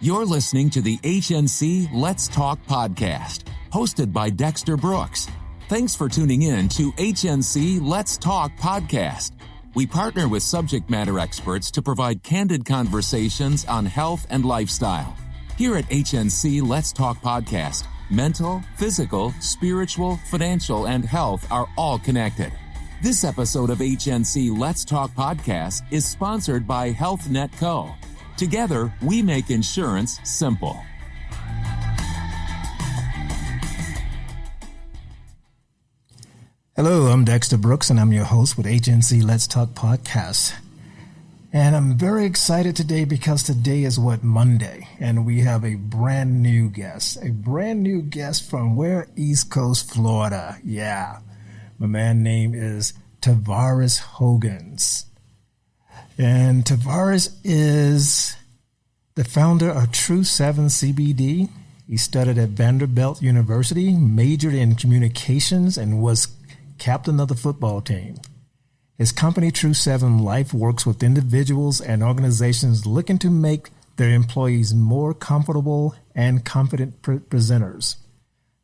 You're listening to the HNC Let's Talk podcast, hosted by Dexter Brooks. Thanks for tuning in to HNC Let's Talk podcast. We partner with subject matter experts to provide candid conversations on health and lifestyle. Here at HNC Let's Talk podcast, mental, physical, spiritual, financial, and health are all connected. This episode of HNC Let's Talk podcast is sponsored by HealthNet Co. Together, we make insurance simple. Hello, I'm Dexter Brooks, and I'm your host with HNC Let's Talk podcast. And I'm very excited today because today is Monday, and we have a brand new guest from where? East Coast, Florida. Yeah. My man's name is Tavarus Hogans. And Tavarus is the founder of True 7 CBD. He studied at Vanderbilt University, majored in communications, and was captain of the football team. His company, True 7 Life, works with individuals and organizations looking to make their employees more comfortable and confident presenters.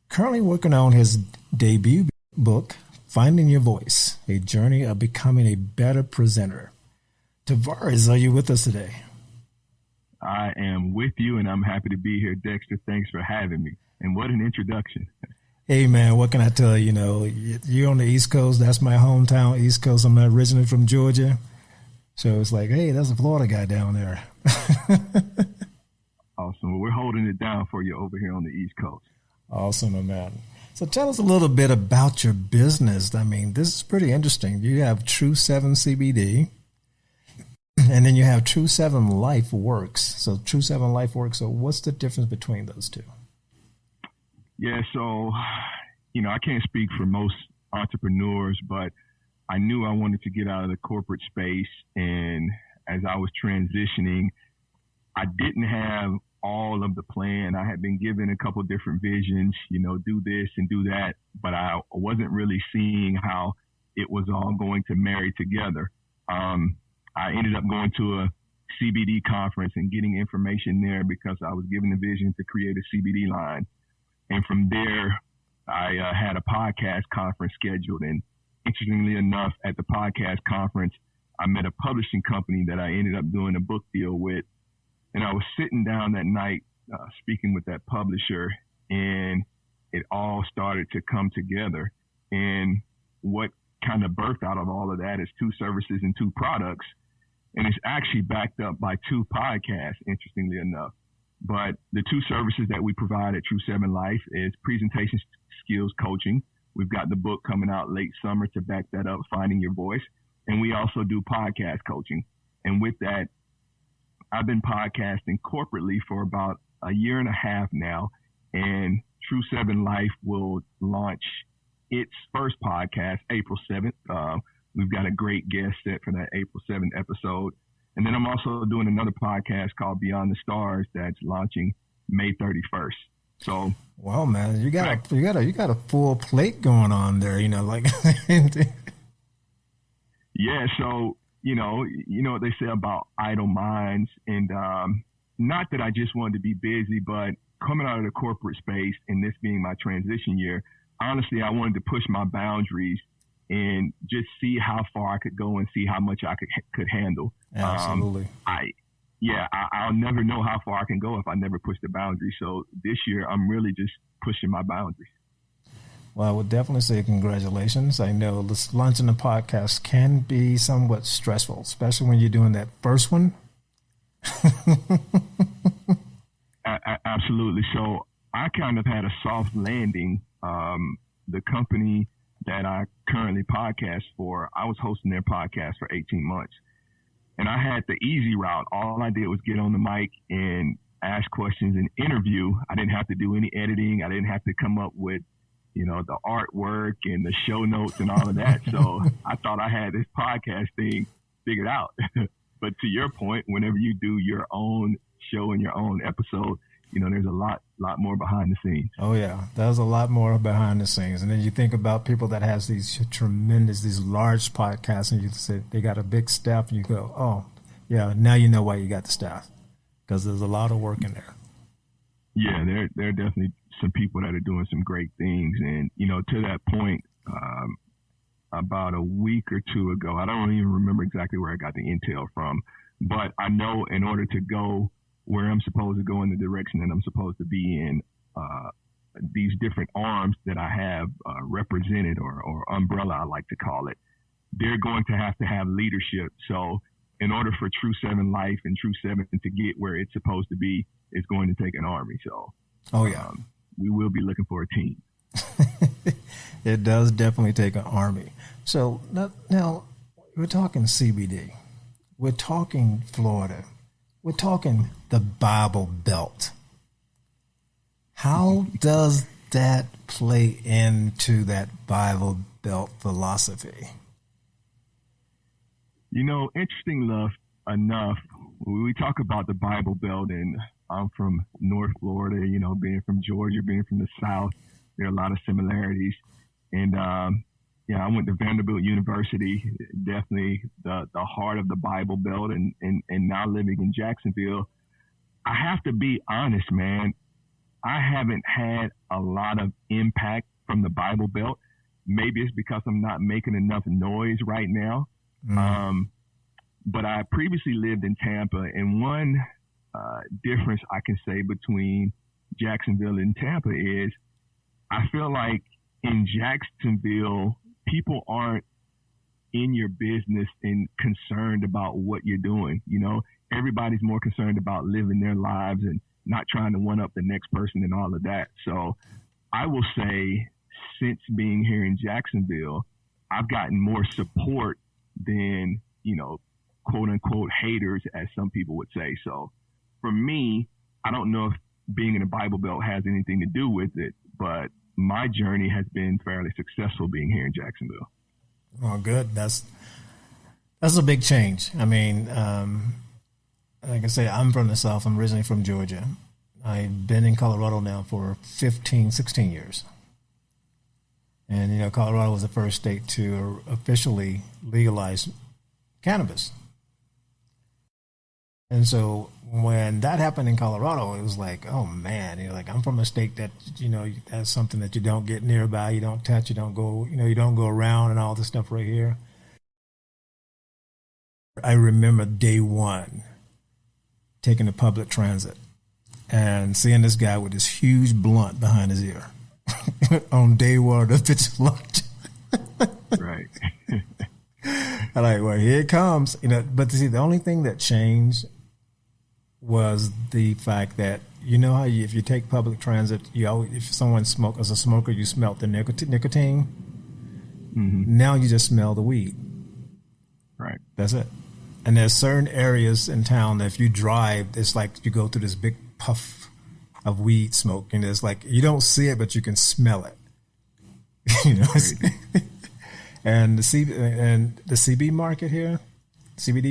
Currently working on his debut book, Finding Your Voice, A Journey of Becoming a Better Presenter. Tavarus, are you with us today? I am with you, and I'm happy to be here, Dexter. Thanks for having me. And what an introduction. Hey, man, what can I tell you? You know, you're on the East Coast. That's my hometown, East Coast. I'm originally from Georgia. So it's like, hey, there's a Florida guy down there. Awesome. Well, we're holding it down for you over here on the East Coast. Awesome, man. So tell us a little bit about your business. I mean, this is pretty interesting. You have True 7 CBD, and then you have True 7 Life Works. So True 7 Life Works. So what's the difference between those two? Yeah, so, I can't speak for most entrepreneurs, but I knew I wanted to get out of the corporate space. And as I was transitioning, I didn't have all of the plan. I had been given a couple different visions, do this and do that, but I wasn't really seeing how it was all going to marry together. I ended up going to a CBD conference and getting information there because I was given the vision to create a CBD line. And from there, I had a podcast conference scheduled. And interestingly enough, at the podcast conference, I met a publishing company that I ended up doing a book deal with. And I was sitting down that night speaking with that publisher, and it all started to come together. And what kind of birthed out of all of that is 2 services and 2 products. And it's actually backed up by 2 podcasts, interestingly enough. But the 2 services that we provide at True 7 Life is presentation skills coaching. We've got the book coming out late summer to back that up, Finding Your Voice. And we also do podcast coaching. And with that, I've been podcasting corporately for about a year and a half now. And True 7 Life will launch its first podcast April 7th. We've got a great guest set for that April 7th episode. And then I'm also doing another podcast called Beyond the Stars that's launching May 31st. So, wow, man, you got a full plate going on there. Yeah. So you know what they say about idle minds, and not that I just wanted to be busy, but coming out of the corporate space and this being my transition year, honestly, I wanted to push my boundaries and just see how far I could go and see how much I could handle. Absolutely. I'll never know how far I can go if I never push the boundaries. So this year, I'm really just pushing my boundaries. Well, I would definitely say congratulations. I know launching a podcast can be somewhat stressful, especially when you're doing that first one. Absolutely. So I kind of had a soft landing. The company that I currently podcast for, I was hosting their podcast for 18 months. And I had the easy route. All I did was get on the mic and ask questions and interview. I didn't have to do any editing. I didn't have to come up with, the artwork and the show notes and all of that. So I thought I had this podcast thing figured out. But to your point, whenever you do your own show and your own episode, there's a lot more behind the scenes. Oh yeah, there's a lot more behind the scenes. And then you think about people that has these large podcasts, and you say they got a big staff, and you go, oh yeah, now you know why you got the staff. because there's a lot of work in there. Yeah, there are definitely some people that are doing some great things. And, to that point, about a week or two ago, I don't even remember exactly where I got the intel from, but I know in order to go where I'm supposed to go in the direction that I'm supposed to be in, these different arms that I have represented, or umbrella, I like to call it, they're going to have leadership. So in order for True 7 Life and True 7 to get where it's supposed to be, it's going to take an army. So we will be looking for a team. It does definitely take an army. So now we're talking CBD. We're talking Florida. We're talking the Bible Belt. How does that play into that Bible Belt philosophy? Interesting enough, when we talk about the Bible Belt, and I'm from North Florida, being from Georgia, being from the South, there are a lot of similarities. And, I went to Vanderbilt University, definitely the heart of the Bible Belt, and now living in Jacksonville. I have to be honest, man. I haven't had a lot of impact from the Bible Belt. Maybe it's because I'm not making enough noise right now. But I previously lived in Tampa, and one difference I can say between Jacksonville and Tampa is I feel like in Jacksonville, people aren't in your business and concerned about what you're doing. Everybody's more concerned about living their lives and not trying to one up the next person and all of that. So I will say, since being here in Jacksonville, I've gotten more support than, quote unquote haters, as some people would say. So for me, I don't know if being in a Bible Belt has anything to do with it, but my journey has been fairly successful being here in Jacksonville. Well, good. That's a big change. I mean, like I say, I'm from the South. I'm originally from Georgia. I've been in Colorado now for 16 years. And, Colorado was the first state to officially legalize cannabis. And so when that happened in Colorado, it was like, oh man, I'm from a state that, that's something that you don't get nearby, you don't touch, you don't go, you don't go around and all this stuff right here. I remember day one taking the public transit and seeing this guy with this huge blunt behind his ear on day one of the pitch lunch. Right. I'm like, well, here it comes. But see, the only thing that changed was the fact that, how if you take public transit, if someone smokes, as a smoker, you smell the nicotine. Mm-hmm. Now you just smell the weed. Right. That's it. And there's certain areas in town that if you drive, it's like you go through this big puff of weed smoke, and it's like you don't see it, but you can smell it. And the CBD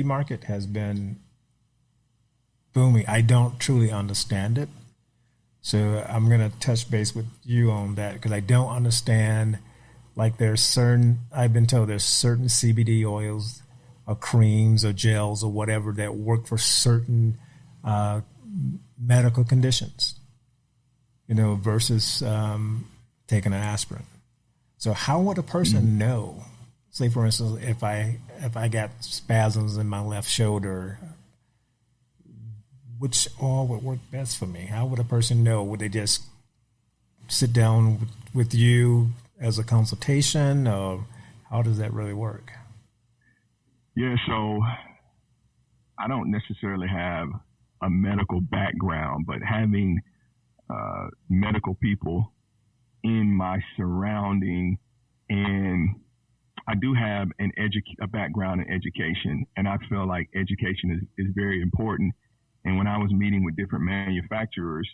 market has been booming. I don't truly understand it, so I'm going to touch base with you on that because I don't understand. Like I've been told there's certain CBD oils or creams or gels or whatever that work for certain medical conditions, versus taking an aspirin. So how would a person know? Say, for instance, if I got spasms in my left shoulder, which oil would work best for me? How would a person know? Would they just sit down with you as a consultation, or how does that really work? Yeah, so I don't necessarily have a medical background, but having medical people in my surrounding, and I do have a background in education, and I feel like education is very important. And when I was meeting with different manufacturers,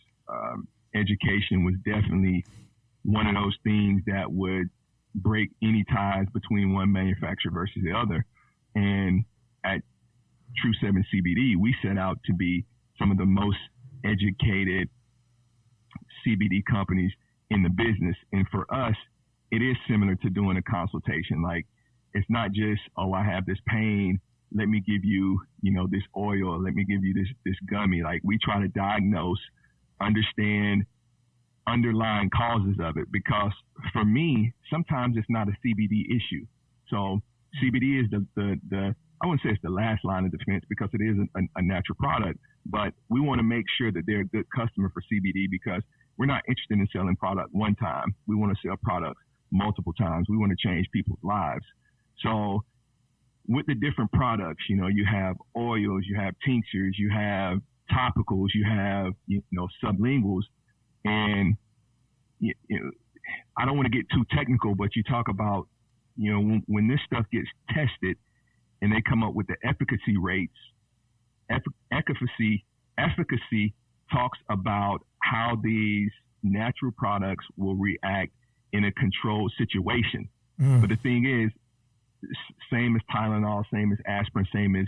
education was definitely one of those things that would break any ties between one manufacturer versus the other. And at True 7 CBD, we set out to be some of the most educated CBD companies in the business. And for us, it is similar to doing a consultation. Like, it's not just, oh, I have this pain, let me give you, this oil, let me give you this gummy. Like, we try to diagnose, understand underlying causes of it, because for me, sometimes it's not a CBD issue. So CBD is the I wouldn't say it's the last line of defense, because it is a natural product, but we want to make sure that they're a good customer for CBD, because we're not interested in selling product one time. We want to sell products multiple times. We want to change people's lives. So with the different products, you have oils, you have tinctures, you have topicals, you have, sublinguals. And I don't want to get too technical, but you talk about, when this stuff gets tested and they come up with the efficacy rates, efficacy talks about how these natural products will react in a controlled situation. But the thing is, same as Tylenol, same as aspirin, same as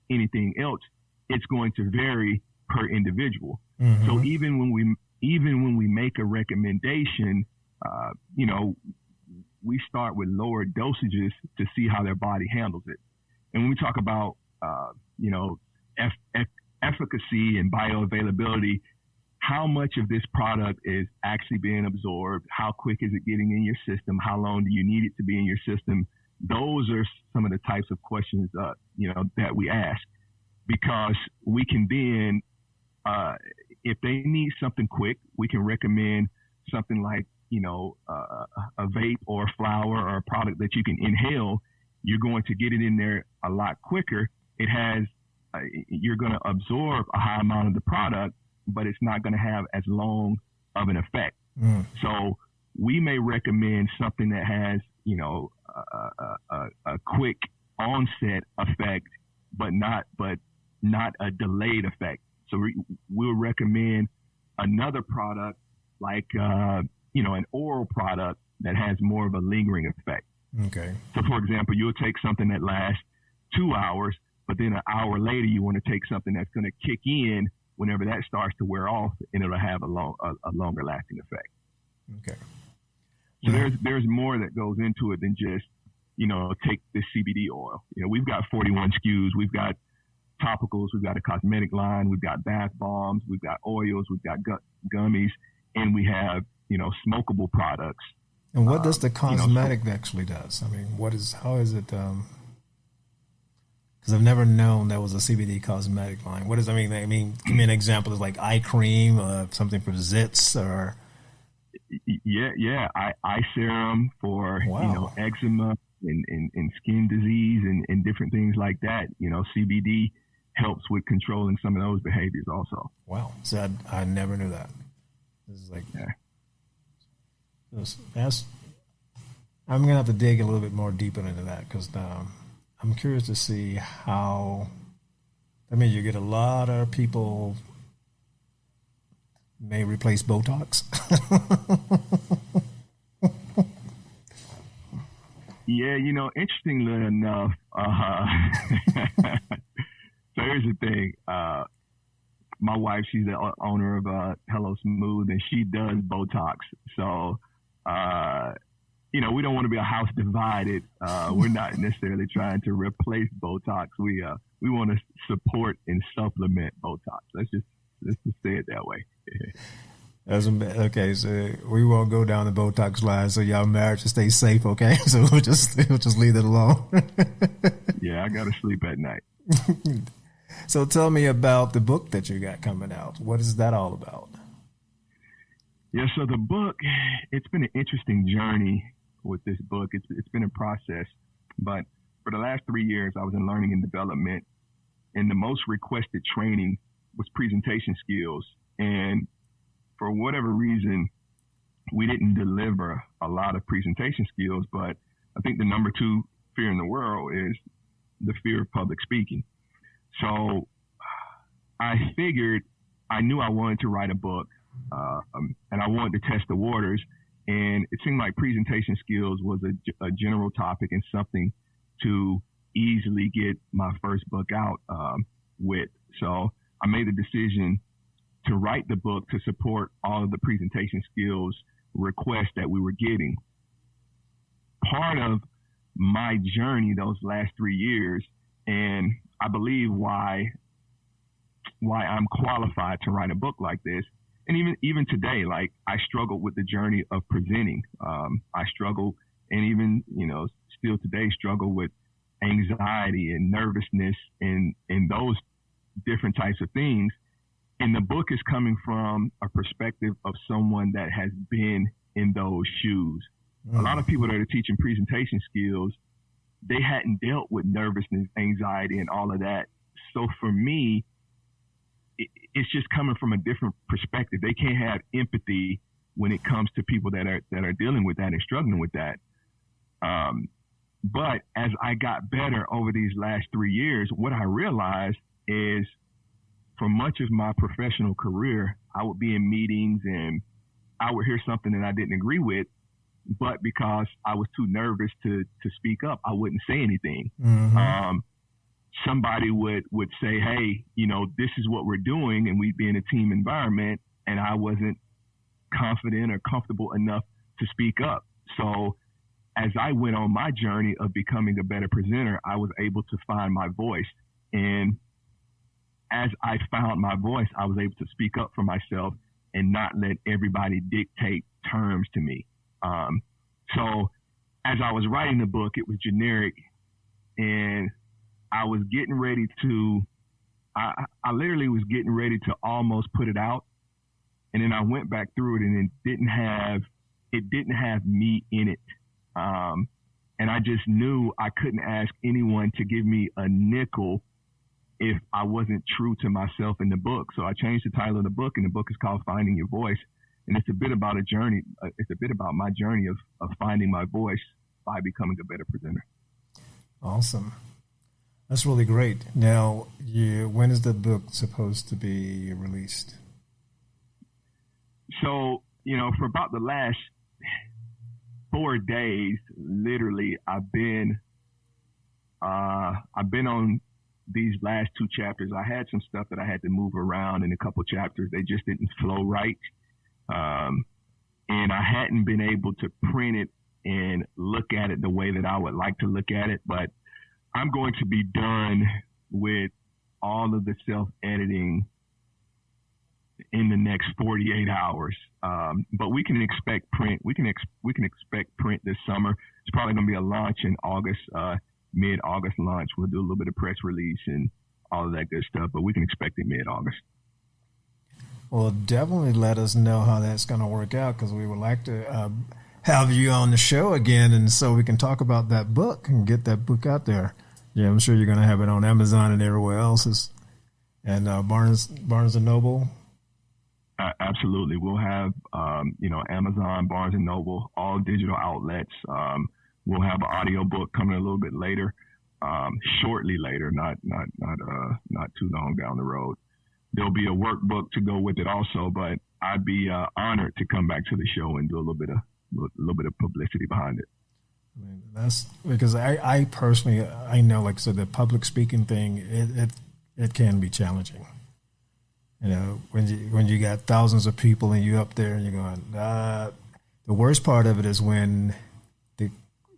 anything else, it's going to vary per individual. So even when we make a recommendation, we start with lower dosages to see how their body handles it. And when we talk about, efficacy and bioavailability, how much of this product is actually being absorbed? How quick is it getting in your system? How long do you need it to be in your system? Those are some of the types of questions, that we ask, because we can then, if they need something quick, we can recommend something like, a vape or a flower or a product that you can inhale. You're going to get it in there a lot quicker. It has, you're going to absorb a high amount of the product, but it's not going to have as long of an effect. So we may recommend something that has, a quick onset effect, but not a delayed effect. So we'll recommend another product like, an oral product that has more of a lingering effect. Okay. So for example, you'll take something that lasts 2 hours, but then an hour later, you want to take something that's going to kick in whenever that starts to wear off, and it'll have a longer lasting effect. Okay. So there's more that goes into it than just, take this CBD oil. We've got 41 SKUs. We've got topicals. We've got a cosmetic line. We've got bath bombs. We've got oils. We've got gummies, and we have, smokable products. And what does the cosmetic actually does? I mean, how is it? Because I've never known there was a CBD cosmetic line. What does I mean? Give me an example. Is like eye cream, something for zits, or eye serum for eczema and skin disease and different things like that. CBD helps with controlling some of those behaviors also. Wow! So I never knew that. This is like I'm gonna have to dig a little bit more deeper into that, because I'm curious to see how. I mean, you get a lot of people may replace Botox. Yeah, interestingly enough, so here's the thing. My wife, she's the owner of Hello Smooth, and she does Botox. So, we don't want to be a house divided. We're not necessarily trying to replace Botox. We want to support and supplement Botox. Let's just say it that way. Okay, so we won't go down the Botox line, so y'all marriage to stay safe, okay? So we'll just leave it alone. Yeah, I got to sleep at night. So tell me about the book that you got coming out. What is that all about? Yeah, so the book, it's been an interesting journey with this book. It's been a process, but for the last 3 years, I was in learning and development, and the most requested training was presentation skills. And for whatever reason, we didn't deliver a lot of presentation skills, but I think the number 2 fear in the world is the fear of public speaking. So I knew I wanted to write a book, and I wanted to test the waters, and it seemed like presentation skills was a general topic and something to easily get my first book out with. So I made the decision to write the book to support all of the presentation skills requests that we were getting. Part of my journey those last 3 years And I believe why I'm qualified to write a book like this. And even today, like, I struggled with the journey of presenting. I struggled, and even, still today struggle with anxiety and nervousness and those different types of things. And the book is coming from a perspective of someone that has been in those shoes. A lot of people that are teaching presentation skills, they hadn't dealt with nervousness, anxiety, and all of that. So for me, it's just coming from a different perspective. They can't have empathy when it comes to people that are dealing with that and struggling with that. But as I got better over these last 3 years, what I realized is, for much of my professional career, I would be in meetings and I would hear something that I didn't agree with, but because I was too nervous to speak up, I wouldn't say anything. Somebody would say, hey, this is what we're doing, and we'd be in a team environment, and I wasn't confident or comfortable enough to speak up. So as I went on my journey of becoming a better presenter, I was able to find my voice. And as I found my voice, I was able to speak up for myself and not let everybody dictate terms to me. So as I was writing the book, it was generic, and I was getting ready to, I literally was getting ready to almost put it out. And then I went back through it, and it didn't have me in it. And I just knew I couldn't ask anyone to give me a nickel if I wasn't true to myself in the book. So I changed the title of the book, and the book is called Finding Your Voice. And it's a bit about a journey. It's a bit about my journey of finding my voice by becoming a better presenter. Awesome. That's really great. Now, when is the book supposed to be released? So, for about the last 4 days, literally, I've been on these last 2 chapters. I had some stuff that I had to move around in a couple chapters. They just didn't flow right. And I hadn't been able to print it and look at it the way that I would like to look at it. But I'm going to be done with all of the self-editing in the next 48 hours. But we can expect print. We can expect print this summer. It's probably going to be a launch in August, mid-August launch. We'll do a little bit of press release and all of that good stuff, but we can expect it mid-August. Well, definitely let us know how that's going to work out, because we would like to have you on the show again, and so we can talk about that book and get that book out there. Yeah, I'm sure you're going to have it on Amazon and everywhere else, and Barnes and Noble. Absolutely, we'll have Amazon, Barnes and Noble, all digital outlets. We'll have an audio book coming a little bit later, shortly later, not too long down the road. There'll be a workbook to go with it also, but I'd be honored to come back to the show and do a little bit of publicity behind it. I mean, that's because I personally, I know, like I said, the public speaking thing, it can be challenging. When you got thousands of people and you up there and you're going, the worst part of it is when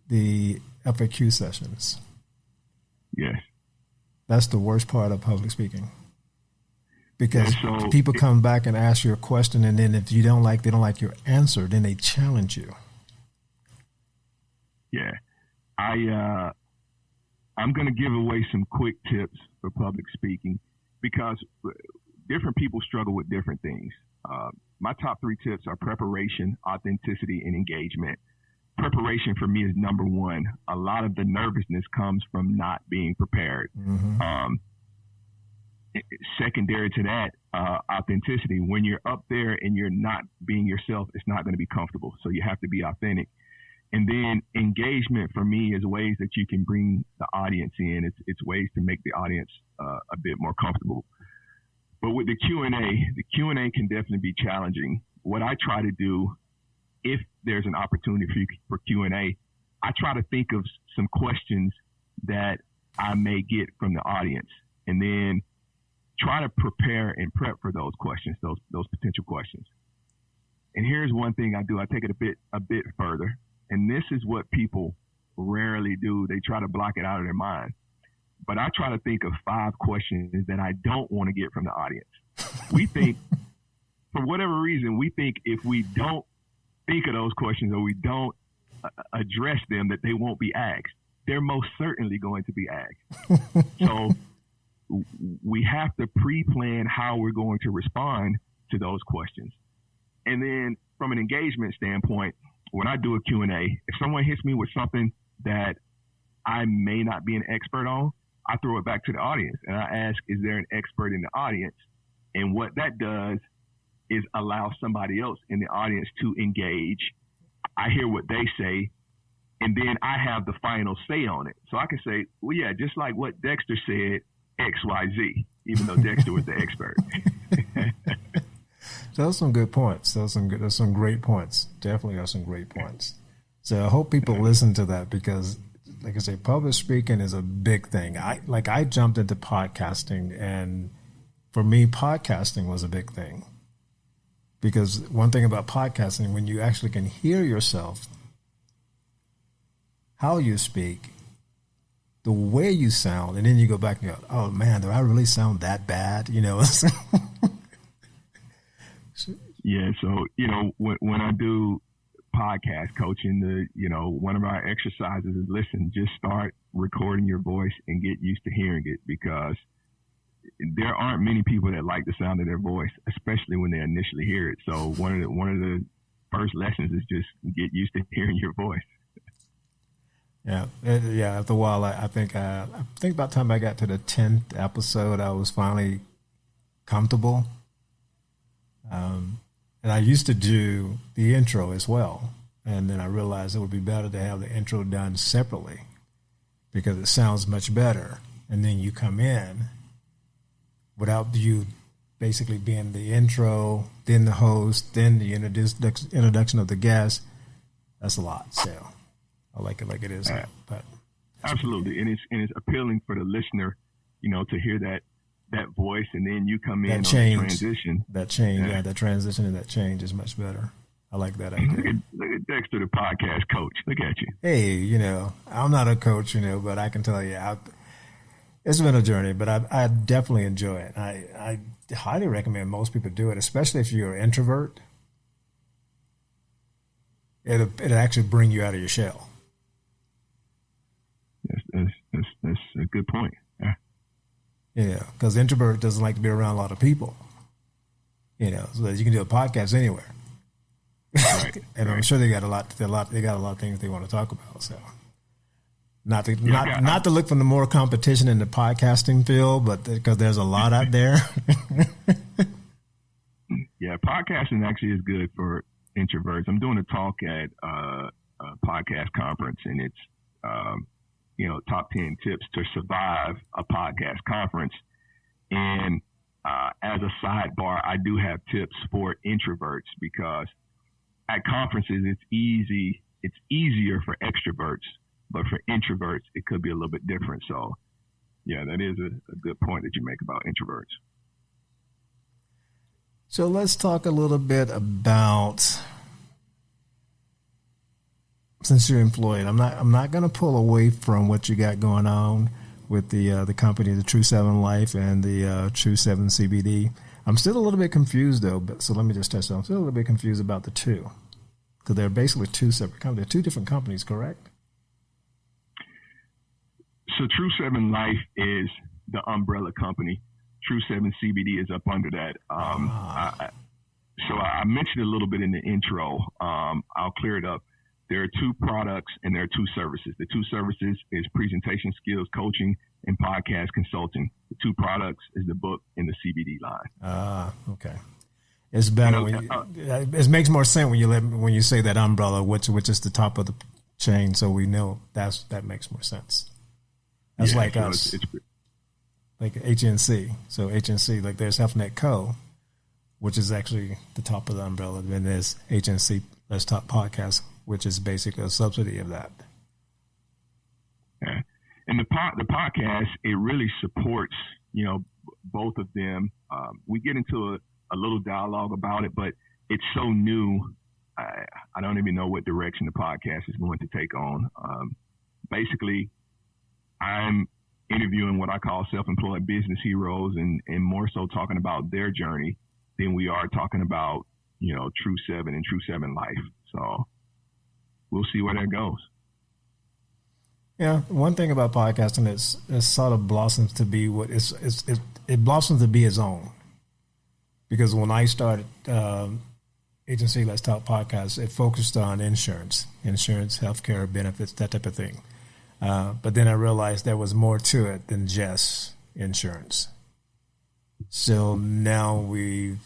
the FAQ sessions. Yes. That's the worst part of public speaking. Because people come back and ask you a question, and then if they don't like your answer, then they challenge you. Yeah. I'm going to give away some quick tips for public speaking, because different people struggle with different things. My top 3 tips are preparation, authenticity, and engagement. Preparation for me is number 1. A lot of the nervousness comes from not being prepared. Mm-hmm. Secondary to that, authenticity. When you're up there and you're not being yourself, it's not going to be comfortable. So you have to be authentic. And then engagement for me is ways that you can bring the audience in. It's ways to make the audience a bit more comfortable. But with the Q&A can definitely be challenging. What I try to do, if there's an opportunity for Q&A, I try to think of some questions that I may get from the audience, and then try to prepare and prep for those questions, those potential questions. And here's one thing I do. I take it a bit further. And this is what people rarely do. They try to block it out of their mind. but I try to think of 5 questions that I don't want to get from the audience. We think, for whatever reason, we think if we don't think of those questions or we don't address them, that they won't be asked. They're most certainly going to be asked. So we have to pre-plan how we're going to respond to those questions. And then from an engagement standpoint, when I do a Q&A, if someone hits me with something that I may not be an expert on, I throw it back to the audience and I ask, is there an expert in the audience? And what that does is allow somebody else in the audience to engage. I hear what they say, and then I have the final say on it. So I can say, well, yeah, just like what Dexter said, X, Y, Z, even though Dexter was the expert. Those are some good points. Those are some great points. Definitely are some great points. So I hope people listen to that because, like I say, public speaking is a big thing. I jumped into podcasting, and for me, podcasting was a big thing. Because one thing about podcasting, when you actually can hear yourself, how you speak, the way you sound, and then you go back and go, oh man, do I really sound that bad? You know? Yeah. So, when I do podcast coaching, one of our exercises is just start recording your voice and get used to hearing it, because there aren't many people that like the sound of their voice, especially when they initially hear it. So one of the first lessons is just get used to hearing your voice. Yeah. After a while, I think by the time I got to the 10th episode, I was finally comfortable. And I used to do the intro as well. And then I realized it would be better to have the intro done separately because it sounds much better. And then you come in without you basically being the intro, then the host, then the introduction of the guest. That's a lot. So I like it like it is. But absolutely. And it's appealing for the listener, to hear that voice, and then you come in on the transition. That change, that transition and that change is much better. I like that idea. Look at Dexter, the podcast coach. Look at you. Hey, I'm not a coach, but I can tell you, it's been a journey, but I definitely enjoy it. I highly recommend most people do it, especially if you're an introvert. It'll actually bring you out of your shell. Yes, that's a good point. Yeah, because introvert doesn't like to be around a lot of people. So that you can do a podcast anywhere. Right, and I'm sure they got a lot of things they want to talk about. So not to look for the more competition in the podcasting field, but because there's a lot out there. Yeah, podcasting actually is good for introverts. I'm doing a talk at a podcast conference, and it's top 10 tips to survive a podcast conference. And as a sidebar, I do have tips for introverts, because at conferences it's easier for extroverts, but for introverts it could be a little bit different. So yeah, that is a good point that you make about introverts. So let's talk a little bit about, since you're employed, I'm not going to pull away from what you got going on with the company, the True 7 Life and the True 7 CBD. I'm still a little bit confused though, so let me just touch on. I'm still a little bit confused about the two, because they're basically two separate companies. They're two different companies, correct? So True 7 Life is the umbrella company. True 7 CBD is up under that. So I mentioned a little bit in the intro. I'll clear it up. There are two products and there are two services. The two services is presentation skills coaching and podcast consulting. The two products is the book and the CBD line. Okay. It's better it makes more sense when you say that umbrella, which is the top of the chain, so we know that makes more sense. That's like us, like HNC. So HNC, like there's HealthNet Co., which is actually the top of the umbrella. Then there's HNC Let's Talk Podcast, which is basically a subsidy of that. Yeah. And the podcast, it really supports, both of them. We get into a little dialogue about it, but it's so new. I don't even know what direction the podcast is going to take on. Basically, I'm interviewing what I call self-employed business heroes and more so talking about their journey than we are talking about, True 7 and True 7 life. So we'll see where that goes. Yeah, one thing about podcasting is it sort of blossoms to be it blossoms to be its own. Because when I started Agency Let's Talk podcast, it focused on insurance, healthcare benefits, that type of thing. But then I realized there was more to it than just insurance. So now we've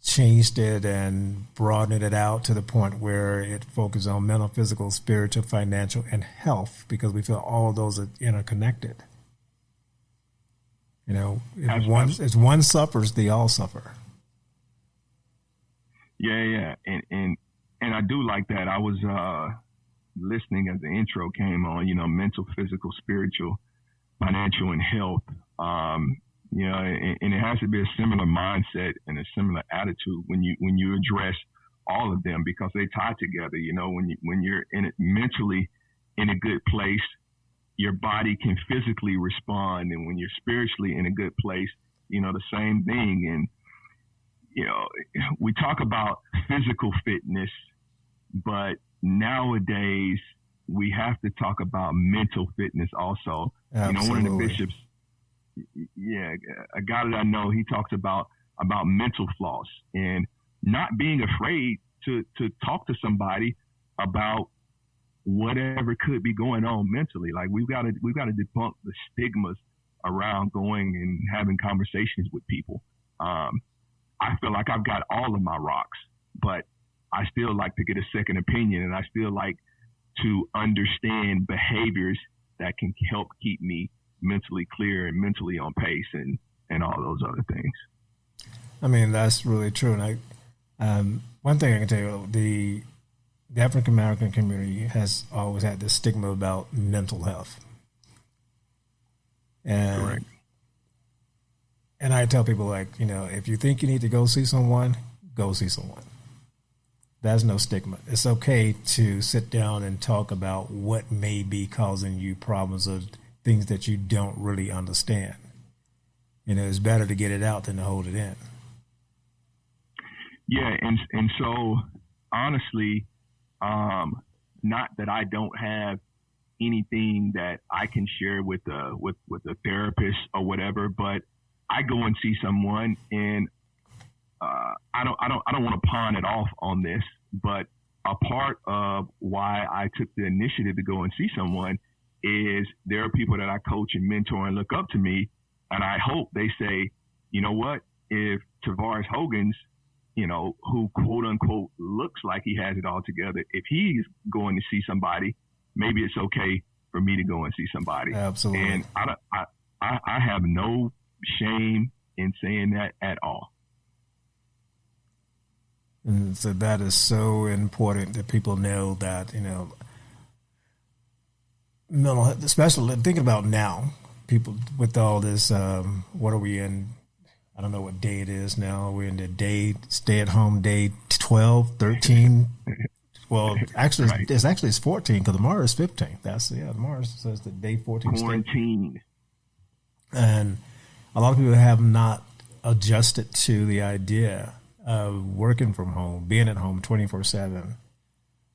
changed it and broadened it out to the point where it focuses on mental, physical, spiritual, financial, and health, because we feel all of those are interconnected. If one suffers, they all suffer. Yeah. And I do like that. I was listening as the intro came on, mental, physical, spiritual, financial, and health. And it has to be a similar mindset and a similar attitude when you address all of them, because they tie together. When you're in it mentally in a good place, your body can physically respond, and when you're spiritually in a good place, the same thing. And we talk about physical fitness, but nowadays we have to talk about mental fitness also. Absolutely. One of the bishops, a guy that I know, he talks about mental floss and not being afraid to talk to somebody about whatever could be going on mentally. Like we've got to debunk the stigmas around going and having conversations with people. I feel like I've got all of my rocks, but I still like to get a second opinion, and I still like to understand behaviors that can help keep me mentally clear and mentally on pace and all those other things. I mean, that's really true. And one thing I can tell you, the African American community has always had this stigma about mental health. And correct. And I tell people, if you think you need to go see someone, go see someone. There's no stigma. It's okay to sit down and talk about what may be causing you problems or things that you don't really understand. It's better to get it out than to hold it in. Yeah, and so honestly, not that I don't have anything that I can share with a therapist or whatever, but I go and see someone, and I don't want to pawn it off on this, but a part of why I took the initiative to go and see someone is there are people that I coach and mentor and look up to me, and I hope they say, you know what, if Tavarus Hogans, who quote unquote looks like he has it all together, if he's going to see somebody, maybe it's okay for me to go and see somebody. Absolutely. And I have no shame in saying that at all. And so that is so important that people know that, mental health, especially thinking about now, people with all this, what are we in? I don't know what day it is now. We're in the stay-at-home day 12, 13. Well, actually, right. It's 14 because tomorrow is 15. Tomorrow says the day 14. Quarantine. And a lot of people have not adjusted to the idea of working from home, being at home 24/7,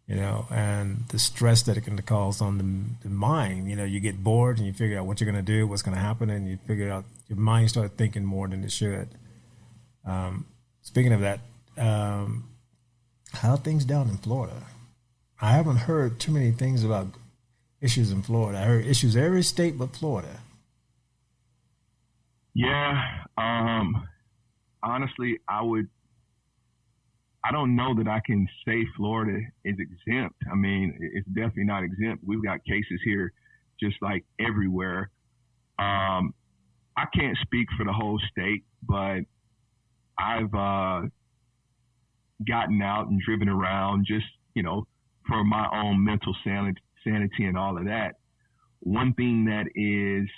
and the stress that it can cause on the mind. You get bored and you figure out what you're going to do, what's going to happen, and you figure out your mind starts thinking more than it should. Speaking of that, how are things down in Florida? I haven't heard too many things about issues in Florida. I heard issues every state but Florida. Yeah. Honestly, I don't know that I can say Florida is exempt. I mean, it's definitely not exempt. We've got cases here just like everywhere. I can't speak for the whole state, but I've gotten out and driven around just, for my own mental sanity and all of that. One thing that is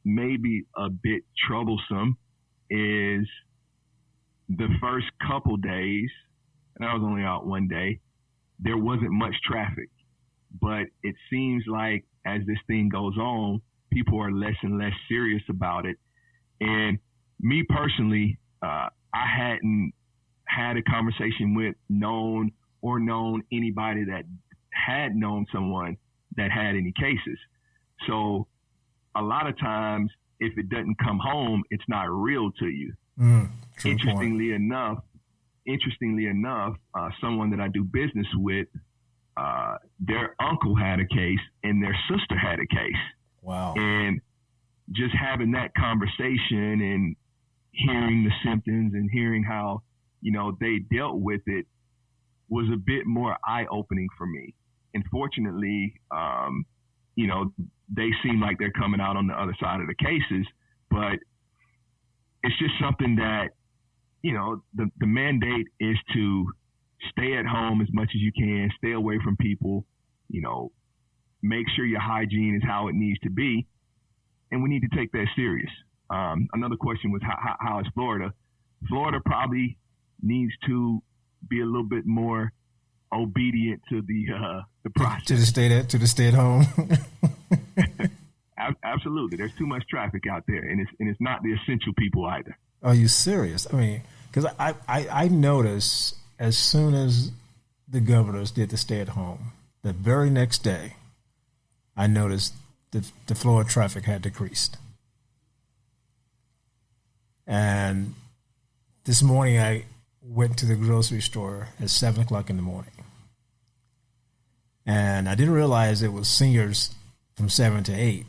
maybe a bit troublesome is the first couple days, and I was only out one day, there wasn't much traffic. But it seems like as this thing goes on, people are less and less serious about it. And me personally, I hadn't had a conversation with known anybody that had known someone that had any cases. So a lot of times, if it doesn't come home, it's not real to you. Interestingly enough, someone that I do business with, their uncle had a case and their sister had a case. Wow. And just having that conversation and hearing the symptoms and hearing how, they dealt with it was a bit more eye-opening for me. And fortunately, they seem like they're coming out on the other side of the cases, but it's just something that, the mandate is to stay at home as much as you can, stay away from people, make sure your hygiene is how it needs to be. And we need to take that serious. Another question was, how is Florida? Florida probably needs to be a little bit more obedient to the process. To the stay at home. Absolutely. There's too much traffic out there, and it's not the essential people either. Are you serious? I mean, because I noticed as soon as the governors did the stay at home, the very next day, I noticed the flow of traffic had decreased. And this morning I went to the grocery store at 7 o'clock in the morning. And I didn't realize it was seniors from 7 to 8.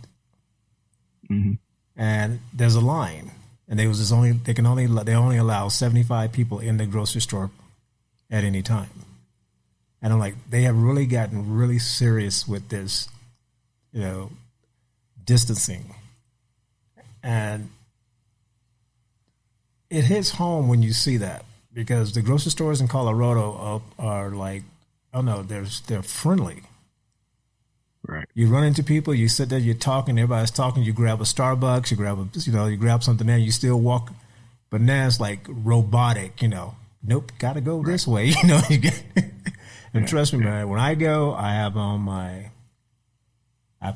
Mm-hmm. And there's a line. And they only allow 75 people in the grocery store at any time. And I'm like, they have really gotten really serious with this, distancing. And it hits home when you see that, because the grocery stores in Colorado are like, oh no, they're friendly. Right. You run into people, you sit there, you're talking, everybody's talking, you grab a Starbucks, you grab something there, you still walk. But now it's like robotic, nope, gotta go this way, you get. And trust me, man, when I go, I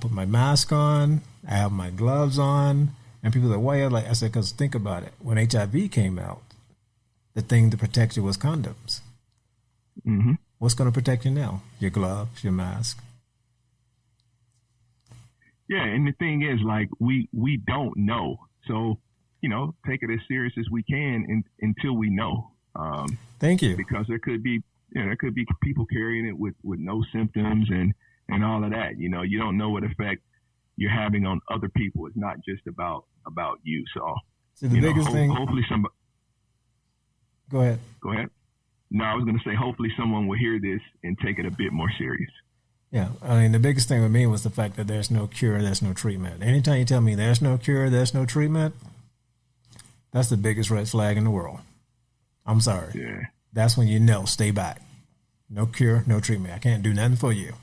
put my mask on, I have my gloves on, and people are like, why? I said, because think about it. When HIV came out, the thing to protect you was condoms. Mm-hmm. What's going to protect you now? Your gloves, your mask. Yeah, and the thing is, like, we don't know. So, take it as serious as we can until we know. Thank you. Because there could be people carrying it with no symptoms and all of that. You don't know what effect you're having on other people. It's not just about you. So, the biggest thing. Hopefully somebody. Go ahead. Go ahead. No, I was going to say, hopefully someone will hear this and take it a bit more serious. Yeah, I mean, the biggest thing with me was the fact that there's no cure, there's no treatment. Anytime you tell me there's no cure, there's no treatment, that's the biggest red flag in the world. I'm sorry. Yeah. That's when stay back. No cure, no treatment. I can't do nothing for you.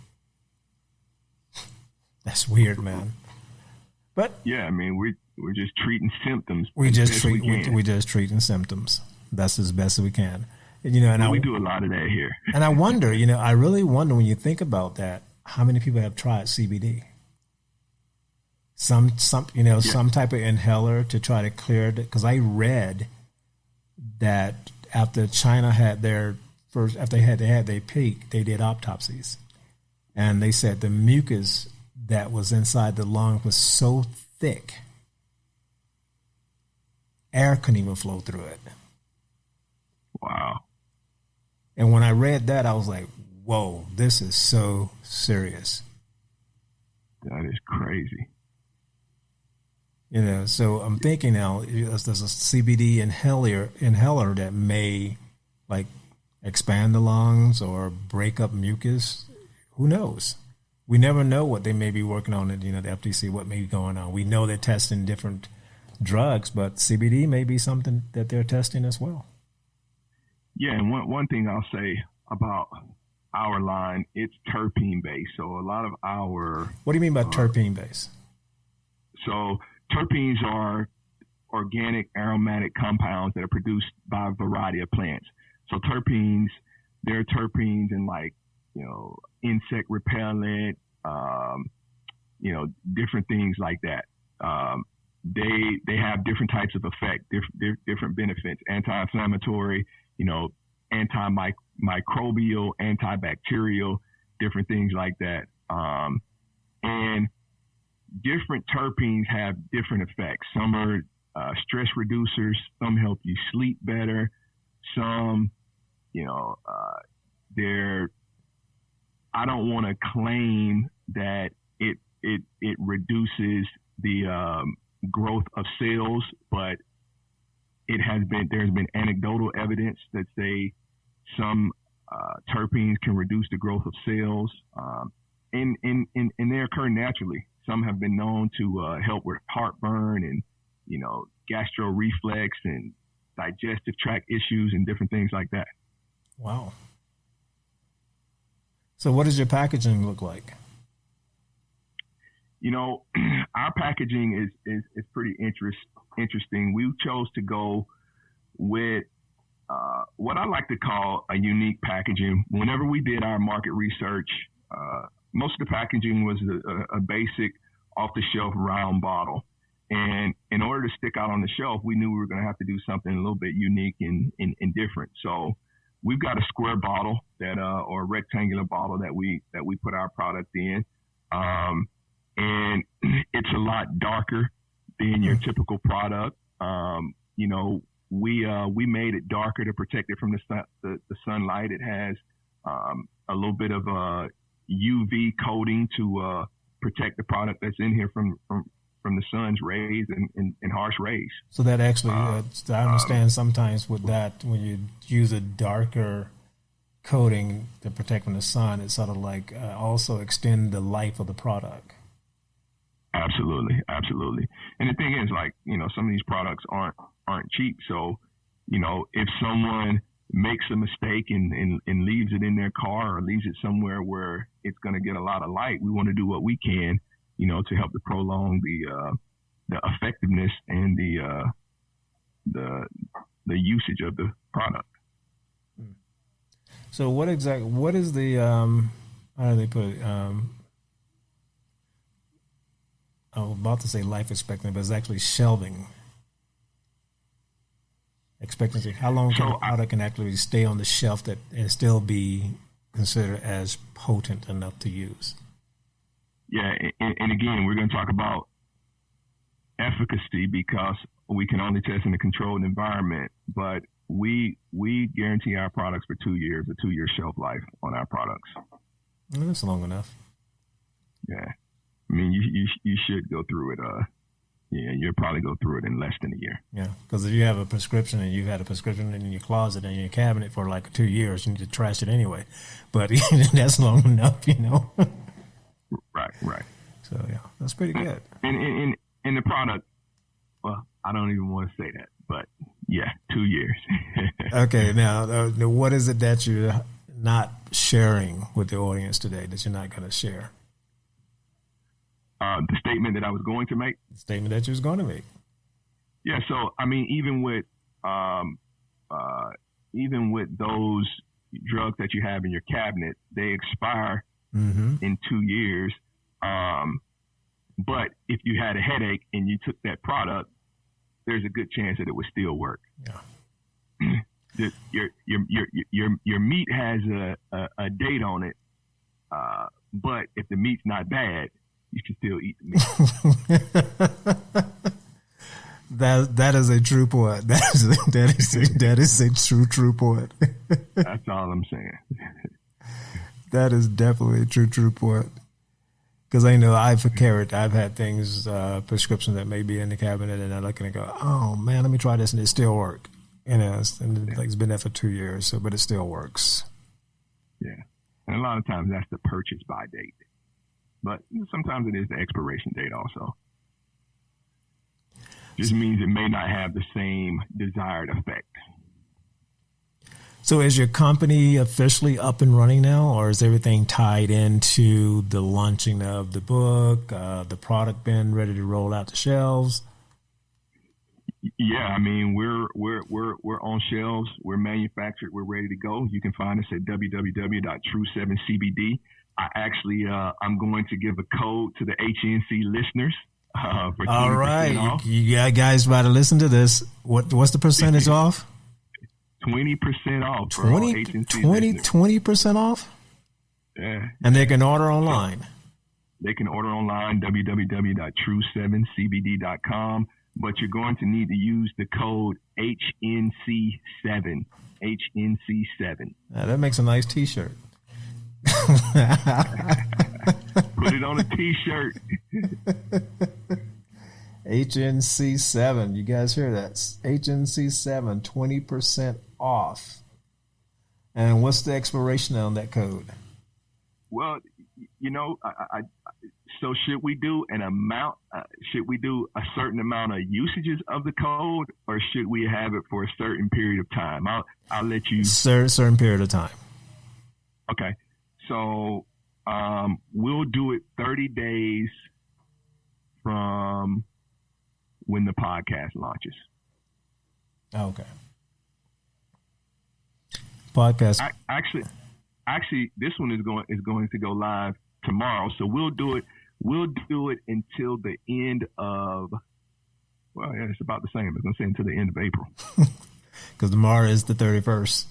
That's weird, man. But yeah, I mean, we're just treating symptoms. We're just treating symptoms. That's as best as we can. And we do a lot of that here. And I wonder, I really wonder when you think about that, how many people have tried CBD? Some type of inhaler to try to clear it. Because I read that after China had their peak, they did autopsies, and they said the mucus that was inside the lung was so thick, air couldn't even flow through it. Wow. And when I read that, I was like, whoa, this is so serious. That is crazy. So I'm thinking now there's a CBD inhaler that may like expand the lungs or break up mucus. Who knows? We never know what they may be working on at, the FTC, what may be going on. We know they're testing different drugs, but CBD may be something that they're testing as well. Yeah, and one thing I'll say about our line, it's terpene based. So a lot of our... What do you mean by terpene based? So terpenes are organic aromatic compounds that are produced by a variety of plants. So terpenes, there are terpenes in insect repellent, different things like that. They have different types of effect, different benefits, anti-inflammatory, antimicrobial, antibacterial, different things like that. And different terpenes have different effects. Some are stress reducers. Some help you sleep better. Some, I don't want to claim that it reduces the growth of cells, but there's been anecdotal evidence that say some terpenes can reduce the growth of cells, and they occur naturally. Some have been known to help with heartburn and gastro reflex and digestive tract issues and different things like that. Wow. So what does your packaging look like? Our packaging is pretty interesting. We chose to go with what I like to call a unique packaging. Whenever we did our market research, most of the packaging was a basic off-the-shelf round bottle. And in order to stick out on the shelf, we knew we were going to have to do something a little bit unique and different. So we've got a square bottle or a rectangular bottle that we put our product in. And it's a lot darker than your typical product. We made it darker to protect it from the sunlight. It has a little bit of a UV coating to protect the product that's in here from the sun's rays and harsh rays. So that actually, I understand sometimes with that, when you use a darker coating to protect from the sun, it's sort of like also extend the life of the product. Absolutely. And the thing is, some of these products aren't cheap. So, if someone makes a mistake and leaves it in their car or leaves it somewhere where it's going to get a lot of light, we want to do what we can, to help to prolong the effectiveness and the usage of the product. So what is the how do they put it? I was about to say life expectancy, but it's actually shelving expectancy. How long can a product can actually stay on the shelf and still be considered as potent enough to use? Yeah, and again, we're going to talk about efficacy because we can only test in a controlled environment, but we guarantee our products for 2 years, a 2-year shelf life on our products. Well, that's long enough. Yeah. I mean, you should go through it. You'll probably go through it in less than a year. Yeah, because if you have a prescription and you've had a prescription in your closet and in your cabinet for like 2 years, you need to trash it anyway. But that's long enough, Right. So yeah, that's pretty good. And the product, well, I don't even want to say that, but yeah, 2 years. Okay, now what is it that you're not sharing with the audience today that you're not going to share? The statement that I was going to make. The statement that you was going to make. Yeah. So, I mean, even with those drugs that you have in your cabinet, they expire in 2 years. But if you had a headache and you took that product, there's a good chance that it would still work. Yeah. Your meat has a date on it, but if the meat's not bad, you can still eat the meat. That is a true point. That is a true point. That's all I'm saying. That is definitely a true point. Because I know I've had things, prescriptions that may be in the cabinet, and I look and I go, oh man, let me try this, and it still works. It's been there for 2 years, but it still works. Yeah, and a lot of times that's the purchase by date. But sometimes it is the expiration date also. Just means it may not have the same desired effect. So is your company officially up and running now, or is everything tied into the launching of the book, the product being ready to roll out the shelves? Yeah, I mean, we're on shelves. We're manufactured. We're ready to go. You can find us at www.true7cbd.com. I actually, I'm going to give a code to the HNC listeners for 20% All right. off. You guys about to listen to this. What's the percentage off? 20% off for all HNC listeners. 20% off? Yeah. And they can order online. They can order online, www.true7cbd.com. But you're going to need to use the code HNC7. HNC7. That makes a nice T-shirt. Put it on a T-shirt. HNC7. You guys hear that? HNC7, 20% off. And what's the expiration on that code? Well, so should we do an amount? Should we do a certain amount of usages of the code, or should we have it for a certain period of time? I'll let you. Certain period of time. Okay, so we'll do it 30 days from when the podcast launches. Okay. Podcast. Actually, this one is going to go live tomorrow. So we'll do it until the end of. Well, yeah, it's about the same. I was going to say until the end of April. Because tomorrow is the 31st.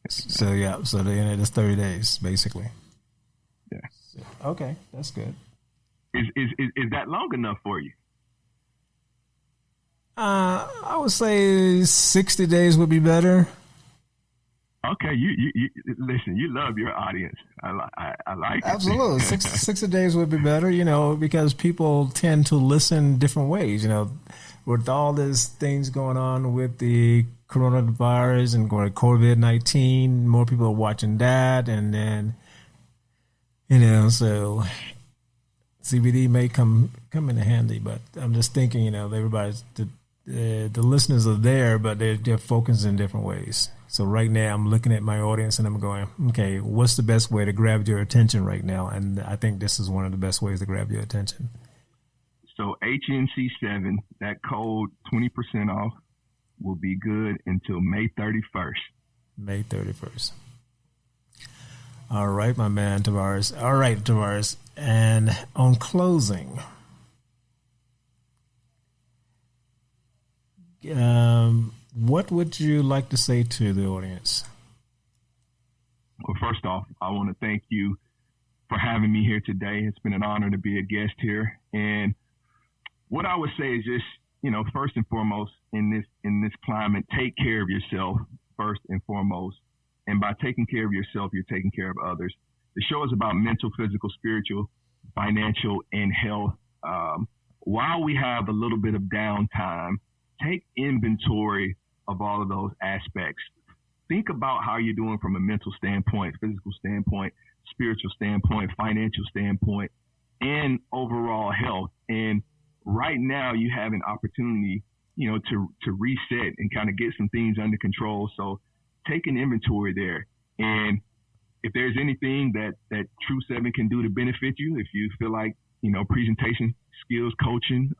So yeah, so the end of this 30 days, basically. Yeah. So, okay, that's good. Is that long enough for you? I would say 60 days would be better. Okay, you listen. You love your audience. I like it. Absolutely, 60 days would be better. Because people tend to listen different ways. With all these things going on with the coronavirus and COVID-19, more people are watching that, and then so CBD may come in handy. But I'm just thinking, everybody's the listeners are there, but they're focused in different ways. So right now I'm looking at my audience and I'm going, okay, what's the best way to grab your attention right now? And I think this is one of the best ways to grab your attention. So HNC7, that code 20% off will be good until May 31st. May 31st. All right, my man, Tavarus. All right, Tavarus. And on closing, what would you like to say to the audience? Well, first off, I want to thank you for having me here today. It's been an honor to be a guest here. And what I would say is just, first and foremost in this climate, take care of yourself first and foremost. And by taking care of yourself, you're taking care of others. The show is about mental, physical, spiritual, financial, and health. While we have a little bit of downtime, take inventory of all of those aspects. Think about how you're doing from a mental standpoint, physical standpoint, spiritual standpoint, financial standpoint, and overall health. And right now you have an opportunity, to reset and kind of get some things under control. So take an inventory there. And if there's anything that True 7 can do to benefit you, if you feel like, presentation skills coaching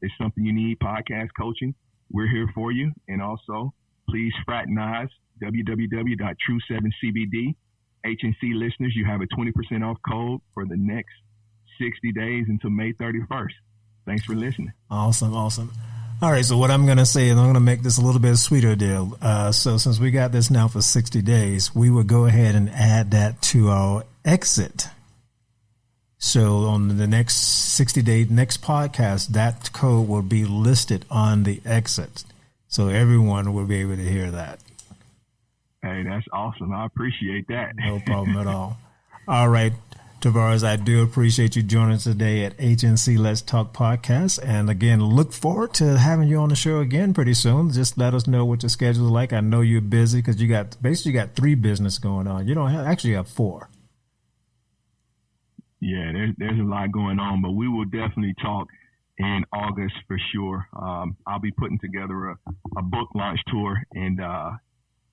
is something you need, podcast coaching, we're here for you. And also, please fraternize, www.true7cbd. HNC listeners, you have a 20% off code for the next 60 days until May 31st. Thanks for listening. Awesome. All right, so what I'm going to say is I'm going to make this a little bit sweeter deal. So since we got this now for 60 days, we will go ahead and add that to our exit. So on the next 60-day next podcast, that code will be listed on the exit. So everyone will be able to hear that. Hey, that's awesome. I appreciate that. No problem at all. All right, Tavarus, I do appreciate you joining us today at HNC Let's Talk Podcast. And again, look forward to having you on the show again pretty soon. Just let us know what your schedule is like. I know you're busy because you got 3 business going on. You don't have 4. Yeah, there's a lot going on, but we will definitely talk in August for sure. I'll be putting together a book launch tour, and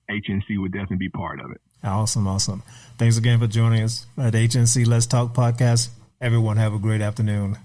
HNC would definitely be part of it. Awesome. Thanks again for joining us at HNC Let's Talk Podcast. Everyone have a great afternoon.